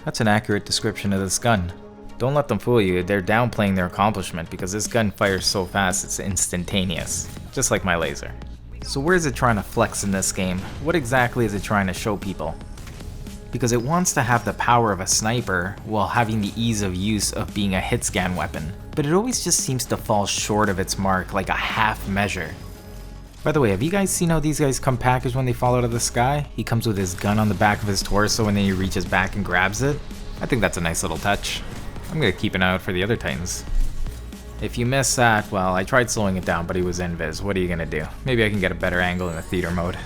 That's an accurate description of this gun. Don't let them fool you, they're downplaying their accomplishment because this gun fires so fast it's instantaneous, just like my laser. So where is it trying to flex in this game? What exactly is it trying to show people? Because it wants to have the power of a sniper while having the ease of use of being a hit scan weapon, but it always just seems to fall short of its mark like a half measure. By the way, have you guys seen how these guys come packaged when they fall out of the sky? He comes with his gun on the back of his torso and then he reaches back and grabs it. I think that's a nice little touch. I'm gonna keep an eye out for the other Titans. If you miss that, well, I tried slowing it down, but he was invis. What are you gonna do? Maybe I can get a better angle in the theater mode.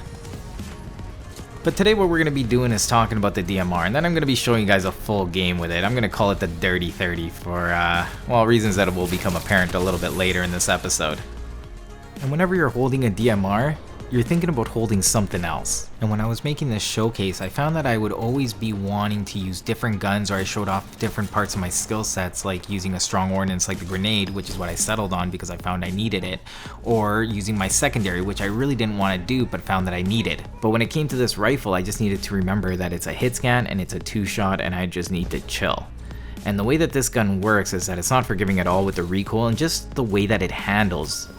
But today what we're gonna be doing is talking about the DMR, and then I'm gonna be showing you guys a full game with it. I'm gonna call it the Dirty 30 for, well, reasons that will become apparent a little bit later in this episode. And whenever you're holding a DMR, you're thinking about holding something else. And when I was making this showcase, I found that I would always be wanting to use different guns, or I showed off different parts of my skill sets, like using a strong ordnance like the grenade, which is what I settled on because I found I needed it, or using my secondary, which I really didn't want to do but found that I needed. But when it came to this rifle, I just needed to remember that it's a hit scan and it's a 2-shot and I just need to chill. And the way that this gun works is that it's not forgiving at all with the recoil, and just the way that it handles.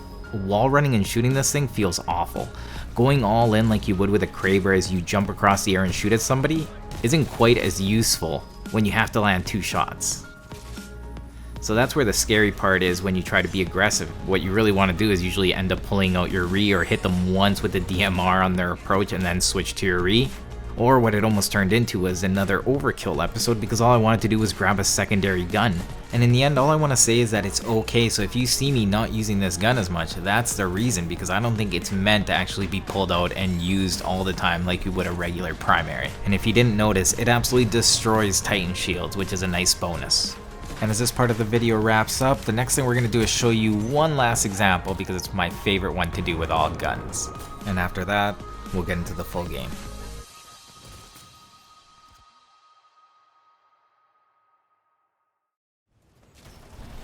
Wall running and shooting this thing feels awful. Going all in like you would with a Kraber as you jump across the air and shoot at somebody isn't quite as useful when you have to land 2 shots. So that's where the scary part is when you try to be aggressive. What you really want to do is usually end up pulling out your re or hit them once with the DMR on their approach and then switch to your re. Or what it almost turned into was another overkill episode because all I wanted to do was grab a secondary gun. And in the end, all I want to say is that it's okay, so if you see me not using this gun as much, that's the reason, because I don't think it's meant to actually be pulled out and used all the time like you would a regular primary. And if you didn't notice, it absolutely destroys Titan shields, which is a nice bonus. And as this part of the video wraps up, the next thing we're going to do is show you one last example because it's my favorite one to do with all guns. And after that, we'll get into the full game.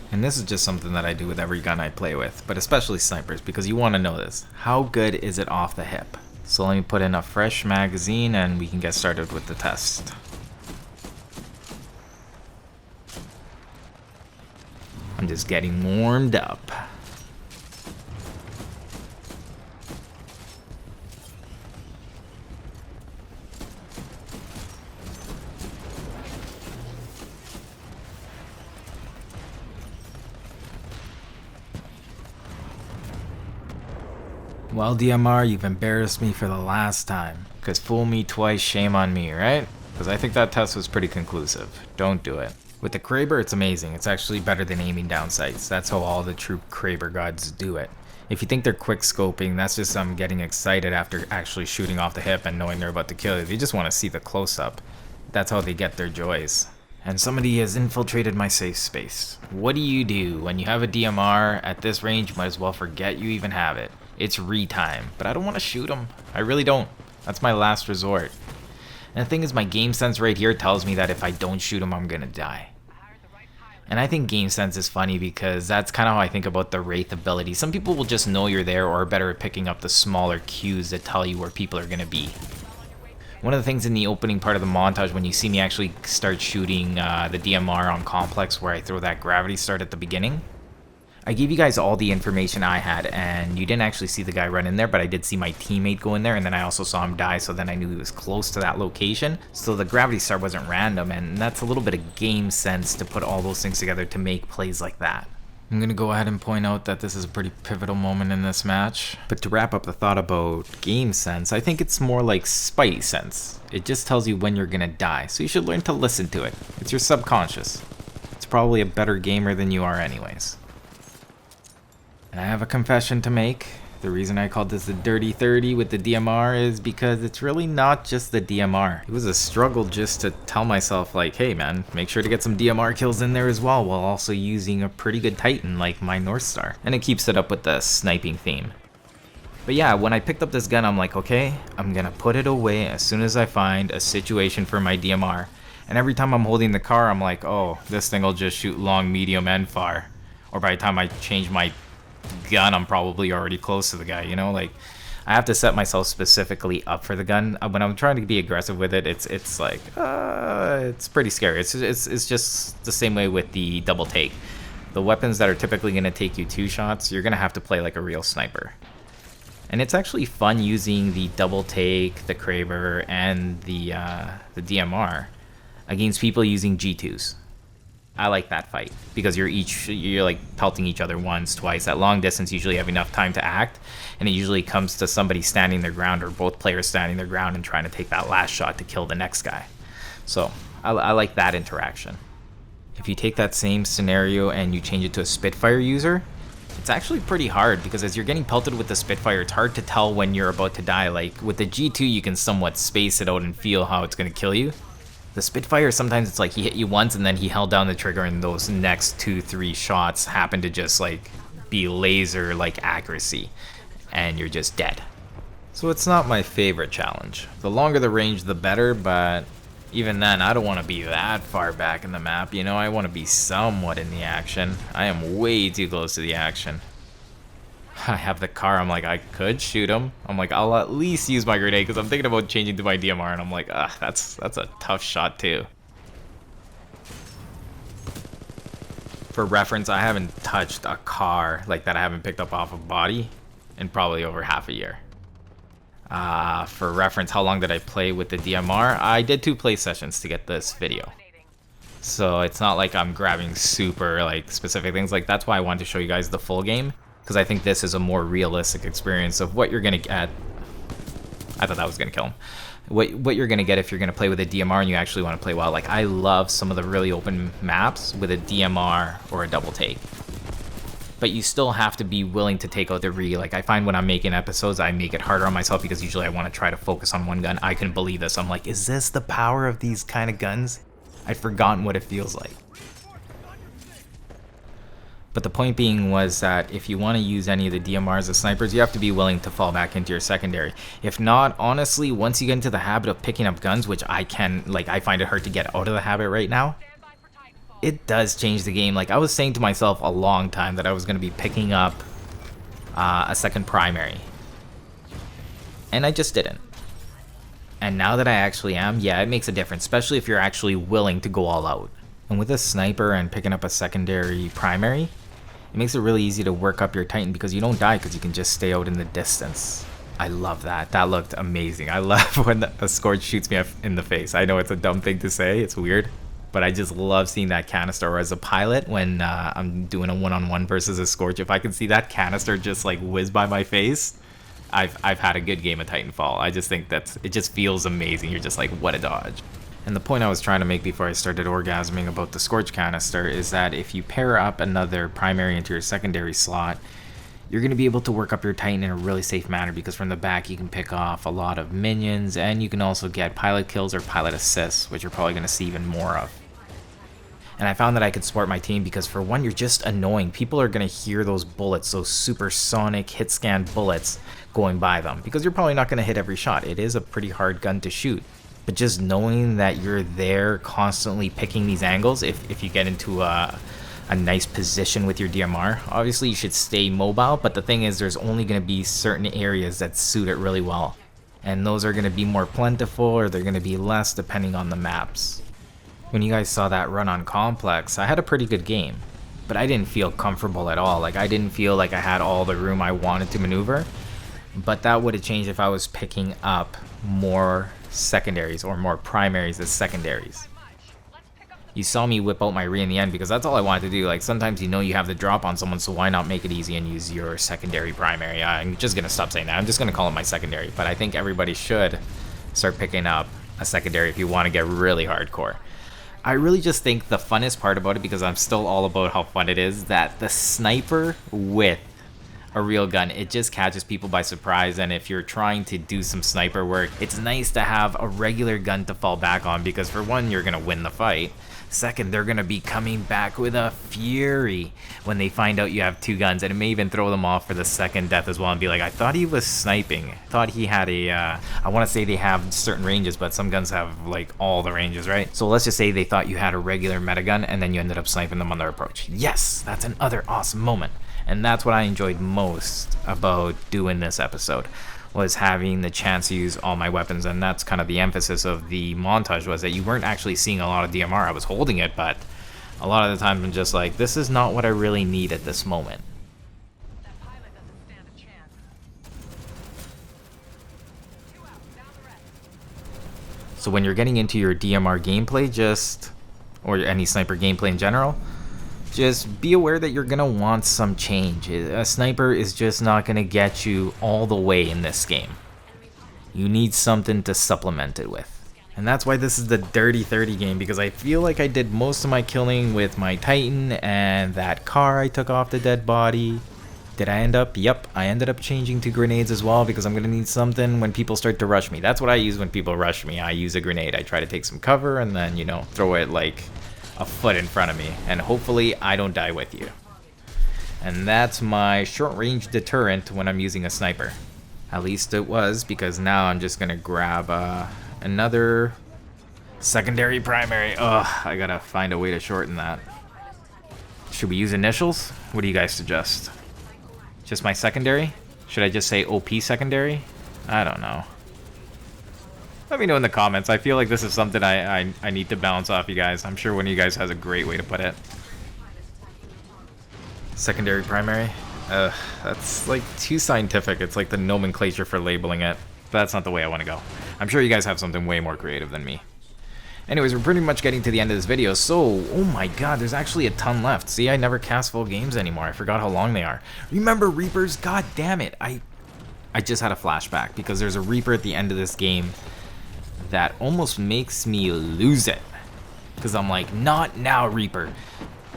And this is just something that I do with every gun I play with, but especially snipers, because you want to know this. How good is it off the hip? So let me put in a fresh magazine and we can get started with the test. I'm just getting warmed up. Well, DMR, you've embarrassed me for the last time. Because fool me twice, shame on me, right? Because I think that test was pretty conclusive. Don't do it. With the Kraber, it's amazing. It's actually better than aiming down sights. That's how all the true Kraber gods do it. If you think they're quick scoping, that's just them getting excited after actually shooting off the hip and knowing they're about to kill you. They just want to see the close-up. That's how they get their joys. And somebody has infiltrated my safe space. What do you do when you have a DMR at this range? You might as well forget you even have it. It's re-time, but I don't want to shoot him. I really don't. That's my last resort. And the thing is, my game sense right here tells me that if I don't shoot him, I'm gonna die. And I think game sense is funny because that's kind of how I think about the Wraith ability. Some people will just know you're there or are better at picking up the smaller cues that tell you where people are gonna be. One of the things in the opening part of the montage when you see me actually start shooting the DMR on Complex where I throw that gravity start at the beginning, I gave you guys all the information I had, and you didn't actually see the guy run in there, but I did see my teammate go in there, and then I also saw him die, so then I knew he was close to that location. So the gravity start wasn't random, and that's a little bit of game sense to put all those things together to make plays like that. I'm going to go ahead and point out that this is a pretty pivotal moment in this match. But to wrap up the thought about game sense, I think it's more like spidey sense. It just tells you when you're going to die, so you should learn to listen to it. It's your subconscious. It's probably a better gamer than you are anyways. And I have a confession to make. The reason I called this the Dirty 30 with the DMR is because it's really not just the DMR. It was a struggle just to tell myself like, hey man, make sure to get some DMR kills in there as well while also using a pretty good Titan like my North Star. And it keeps it up with the sniping theme. But yeah, when I picked up this gun, I'm like, okay, I'm gonna put it away as soon as I find a situation for my DMR. And every time I'm holding the car, I'm like, oh, this thing will just shoot long, medium, and far. Or by the time I change my gun, I'm probably already close to the guy, you know? Like, I have to set myself specifically up for the gun. When I'm trying to be aggressive with it, it's like it's pretty scary. It's just the same way with the double take. The weapons that are typically going to take you 2 shots, you're going to have to play like a real sniper. And it's actually fun using the double take, the Kraber, and the DMR against people using G2s. I like that fight because you're like pelting each other once, twice. At long distance, usually you have enough time to act, and it usually comes to somebody standing their ground or both players standing their ground and trying to take that last shot to kill the next guy. So I like that interaction. If you take that same scenario and you change it to a Spitfire user, it's actually pretty hard because as you're getting pelted with the Spitfire, it's hard to tell when you're about to die. Like with the G2, you can somewhat space it out and feel how it's going to kill you. The Spitfire, sometimes it's like he hit you once and then he held down the trigger and those next 2-3 shots happen to just like be laser like accuracy and you're just dead. So it's not my favorite challenge. The longer the range, the better, but even then, I don't want to be that far back in the map, you know? I want to be somewhat in the action. I am way too close to the action. I have the car, I'm like, I could shoot him. I'm like, I'll at least use my grenade, because I'm thinking about changing to my DMR, and I'm like, that's a tough shot, too. For reference, I haven't touched a car like that I haven't picked up off a body in probably over half a year. For reference, how long did I play with the DMR? I did 2 play sessions to get this video. So it's not like I'm grabbing super like specific things. Like that's why I wanted to show you guys the full game, because I think this is a more realistic experience of what you're gonna get. I thought that was gonna kill him. What you're gonna get if you're gonna play with a DMR and you actually want to play well. Like I love some of the really open maps with a DMR or a double take. But you still have to be willing to take out the re. Like I find when I'm making episodes, I make it harder on myself because usually I want to try to focus on one gun. I couldn't believe this. I'm like, is this the power of these kind of guns? I'd forgotten what it feels like. But the point being was that if you want to use any of the DMRs as snipers, you have to be willing to fall back into your secondary. If not, honestly, once you get into the habit of picking up guns, which I find it hard to get out of the habit right now, it does change the game. Like I was saying to myself a long time that I was going to be picking up a second primary, and I just didn't. And now that I actually am, yeah, it makes a difference, especially if you're actually willing to go all out. And with a sniper and picking up a secondary primary, it makes it really easy to work up your Titan because you don't die because you can just stay out in the distance. I love that. That looked amazing. I love when a Scorch shoots me in the face. I know it's a dumb thing to say, it's weird, but I just love seeing that canister. Or as a pilot, when I'm doing a one-on-one versus a Scorch, if I can see that canister just like whiz by my face, I've had a good game of Titanfall. I just think it just feels amazing. You're just like, what a dodge. And the point I was trying to make before I started orgasming about the Scorch canister is that if you pair up another primary into your secondary slot, you're going to be able to work up your Titan in a really safe manner because from the back you can pick off a lot of minions, and you can also get pilot kills or pilot assists, which you're probably going to see even more of. And I found that I could support my team because for one, you're just annoying. People are going to hear those bullets, those supersonic hit scan bullets going by them, because you're probably not going to hit every shot. It is a pretty hard gun to shoot. But just knowing that you're there constantly picking these angles, if you get into a nice position with your DMR, obviously you should stay mobile, but the thing is there's only going to be certain areas that suit it really well. And those are going to be more plentiful, or they're going to be less depending on the maps. When you guys saw that run on Complex, I had a pretty good game, but I didn't feel comfortable at all. Like I didn't feel like I had all the room I wanted to maneuver, but that would have changed if I was picking up more secondaries or more primaries as secondaries. You saw me whip out my re in the end because that's all I wanted to do. Like sometimes you know you have the drop on someone, so why not make it easy and use your secondary primary? I'm just gonna stop saying that. I'm just gonna call it my secondary, but I think everybody should start picking up a secondary if you want to get really hardcore. I really just think the funnest part about it, because I'm still all about how fun it is, that the sniper with a real gun, it just catches people by surprise. And if you're trying to do some sniper work, it's nice to have a regular gun to fall back on, because for one, you're gonna win the fight. Second, they're gonna be coming back with a fury when they find out you have 2 guns, and it may even throw them off for the second death as well and be like, I thought he was sniping. I thought he had a I want to say they have certain ranges, but some guns have like all the ranges, right? So let's just say they thought you had a regular meta gun and then you ended up sniping them on their approach. Yes, that's another awesome moment. And that's what I enjoyed most about doing this episode. was having the chance to use all my weapons, and that's kind of the emphasis of the montage, was that you weren't actually seeing a lot of DMR. I was holding it, but a lot of the times I'm just like, this is not what I really need at this moment. So when you're getting into your DMR gameplay, or any sniper gameplay in general, just be aware that you're going to want some change. A sniper is just not going to get you all the way in this game. You need something to supplement it with. And that's why this is the Dirty 30 game, because I feel like I did most of my killing with my Titan and that car I took off the dead body. Did I end up? Yep, I ended up changing to grenades as well, because I'm going to need something when people start to rush me. That's what I use when people rush me. I use a grenade. I try to take some cover and then, you know, throw it like a foot in front of me, and hopefully I don't die with you. And that's my short-range deterrent when I'm using a sniper. At least it was, because now I'm just gonna grab another secondary primary. Ugh, I gotta find a way to shorten that. Should we use initials? What do you guys suggest? Just my secondary? Should I just say OP secondary? I don't know. Let me know in the comments. I feel like this is something I need to bounce off you guys. I'm sure one of you guys has a great way to put it. Secondary primary? That's like too scientific. It's like the nomenclature for labeling it. That's not the way I want to go. I'm sure you guys have something way more creative than me. Anyways, we're pretty much getting to the end of this video. So, oh my god, there's actually a ton left. See, I never cast full games anymore. I forgot how long they are. Remember Reapers? God damn it. I just had a flashback, because there's a Reaper at the end of this game that almost makes me lose it, because I'm like, not now, Reaper.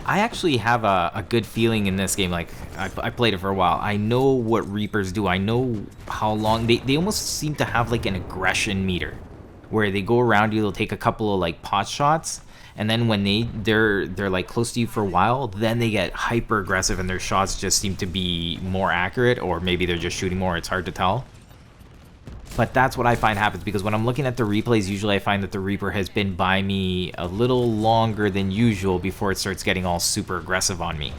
I actually have a good feeling in this game. Like, I played it for a while. I know what Reapers do. I know how long they almost seem to have like an aggression meter, where they go around you, they'll take a couple of like pot shots, and then when they're like close to you for a while, then they get hyper aggressive and their shots just seem to be more accurate, or maybe they're just shooting more. It's hard to tell. But that's what I find happens, because when I'm looking at the replays, usually I find that the Reaper has been by me a little longer than usual before it starts getting all super aggressive on me.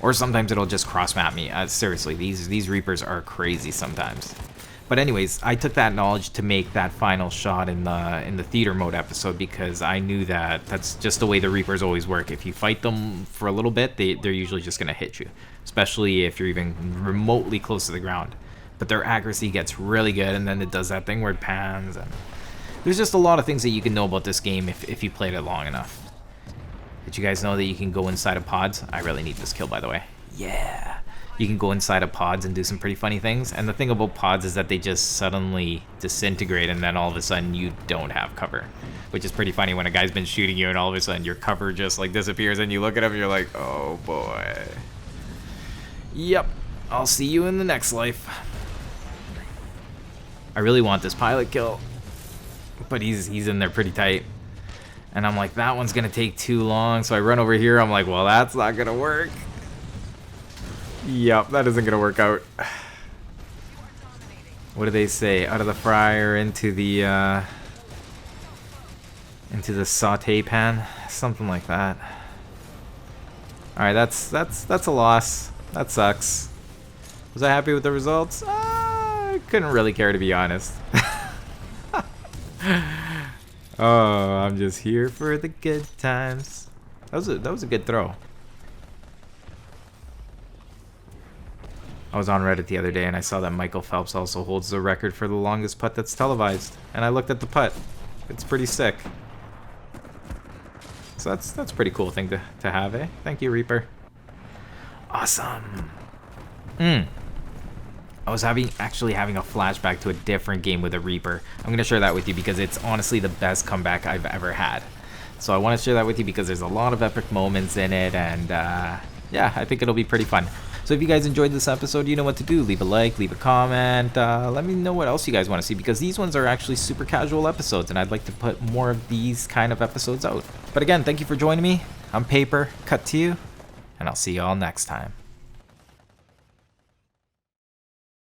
Or sometimes it'll just cross-map me. Seriously, these Reapers are crazy sometimes. But anyways, I took that knowledge to make that final shot in the theater mode episode, because I knew that that's just the way the Reapers always work. If you fight them for a little bit, they're usually just going to hit you, especially if you're even remotely close to the ground. But their accuracy gets really good, and then it does that thing where it pans, and there's just a lot of things that you can know about this game if you played it long enough. Did you guys know that you can go inside of pods? I really need this kill, by the way. Yeah! You can go inside of pods and do some pretty funny things, and the thing about pods is that they just suddenly disintegrate, and then all of a sudden you don't have cover. Which is pretty funny when a guy's been shooting you and all of a sudden your cover just like disappears, and you look at him and you're like, oh boy. Yep, I'll see you in the next life. I really want this pilot kill, but he's in there pretty tight. And I'm like, that one's gonna take too long, so I run over here. I'm like, well, that's not gonna work. Yep, that isn't gonna work out. What do they say? Out of the fryer into the saute pan, something like that. All right, that's a loss. That sucks. Was I happy with the results? I couldn't really care, to be honest. Oh, I'm just here for the good times. That was a good throw. I was on Reddit the other day and I saw that Michael Phelps also holds the record for the longest putt that's televised. And I looked at the putt. It's pretty sick. So that's a pretty cool thing to have, eh? Thank you, Reaper. Awesome. I was actually having a flashback to a different game with a Reaper. I'm going to share that with you because it's honestly the best comeback I've ever had. So I want to share that with you because there's a lot of epic moments in it, and yeah, I think it'll be pretty fun. So if you guys enjoyed this episode, you know what to do. Leave a like, leave a comment, let me know what else you guys want to see, because these ones are actually super casual episodes, and I'd like to put more of these kind of episodes out. But again, thank you for joining me. I'm Paper, cut to you, and I'll see you all next time.